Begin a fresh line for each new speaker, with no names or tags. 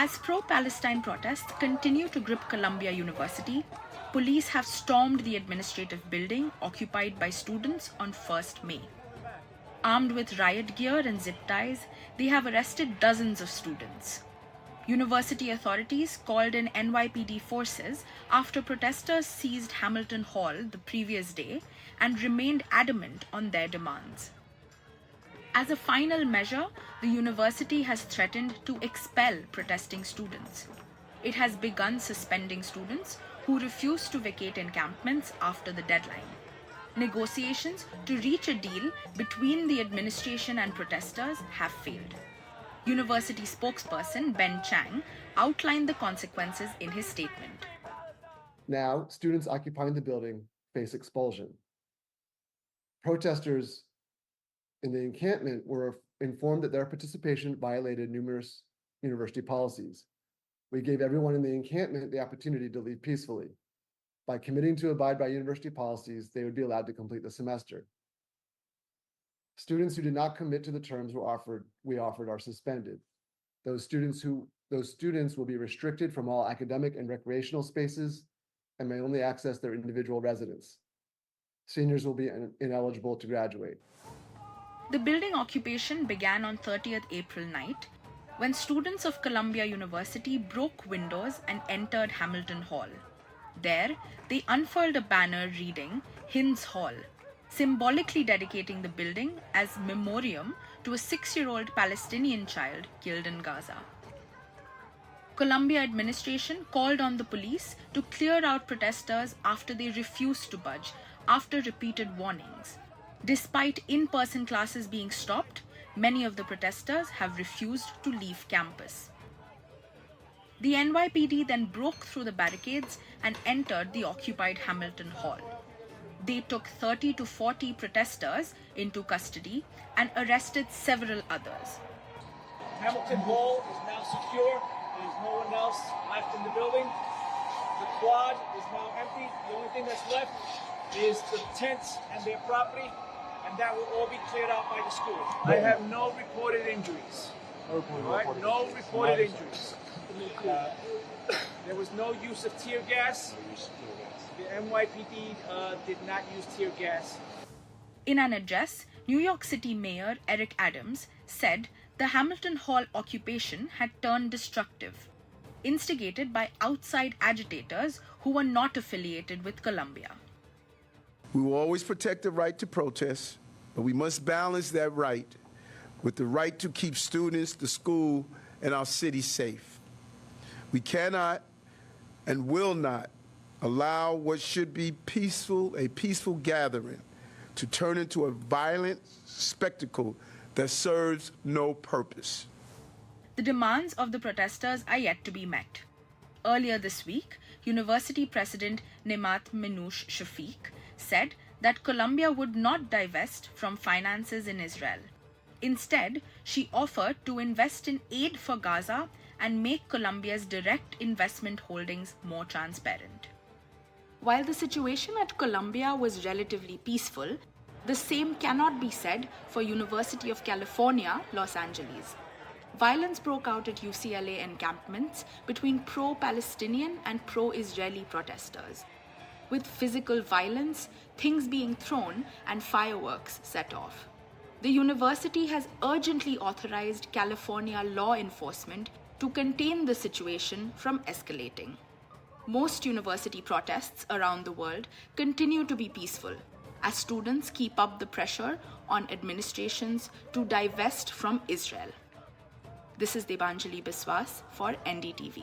As pro-Palestine protests continue to grip Columbia University, police have stormed the administrative building occupied by students on 1st May. Armed with riot gear and zip ties, they have arrested dozens of students. University authorities called in NYPD forces after protesters seized Hamilton Hall the previous day and remained adamant on their demands. As a final measure, the university has threatened to expel protesting students. It has begun suspending students who refuse to vacate encampments after the deadline. Negotiations to reach a deal between the administration and protesters have failed. University spokesperson Ben Chang outlined the consequences in his statement.
Now, students occupying the building face expulsion. Protesters in the encampment were informed that their participation violated numerous university policies. We gave everyone in the encampment the opportunity to leave peacefully. By committing to abide by university policies, they would be allowed to complete the semester. Students who did not commit to the terms we offered are suspended. Those students will be restricted from all academic and recreational spaces and may only access their individual residence. Seniors will be ineligible to graduate.
The building occupation began on 30th April night when students of Columbia University broke windows and entered Hamilton Hall. There, they unfurled a banner reading Hinds Hall, symbolically dedicating the building as memoriam to a 6-year-old Palestinian child killed in Gaza. Columbia administration called on the police to clear out protesters after they refused to budge after repeated warnings. Despite in-person classes being stopped, many of the protesters have refused to leave campus. The NYPD then broke through the barricades and entered the occupied Hamilton Hall. They took 30 to 40 protesters into custody and arrested several others.
Hamilton Hall is now secure. There's no one else left in the building. The quad is now empty. The only thing that's left is the tents and their property, and that will all be cleared out by the school. I have no reported injuries. No reported injuries. There was no use of tear gas. The NYPD did not use tear gas.
In an address, New York City Mayor Eric Adams said the Hamilton Hall occupation had turned destructive, instigated by outside agitators who were not affiliated with Columbia.
We will always protect the right to protest, but we must balance that right with the right to keep students, the school, and our city safe. We cannot and will not allow what should be a peaceful gathering to turn into a violent spectacle that serves no purpose.
The demands of the protesters are yet to be met. Earlier this week, University President Nemat Minouche Shafiq said that Columbia would not divest from finances in Israel. Instead, she offered to invest in aid for Gaza and make Columbia's direct investment holdings more transparent. While the situation at Columbia was relatively peaceful, the same cannot be said for University of California, Los Angeles. Violence broke out at UCLA encampments between pro-Palestinian and pro-Israeli protesters, with physical violence, things being thrown, and fireworks set off. The university has urgently authorized California law enforcement to contain the situation from escalating. Most university protests around the world continue to be peaceful, as students keep up the pressure on administrations to divest from Israel. This is Debanjali Biswas for NDTV.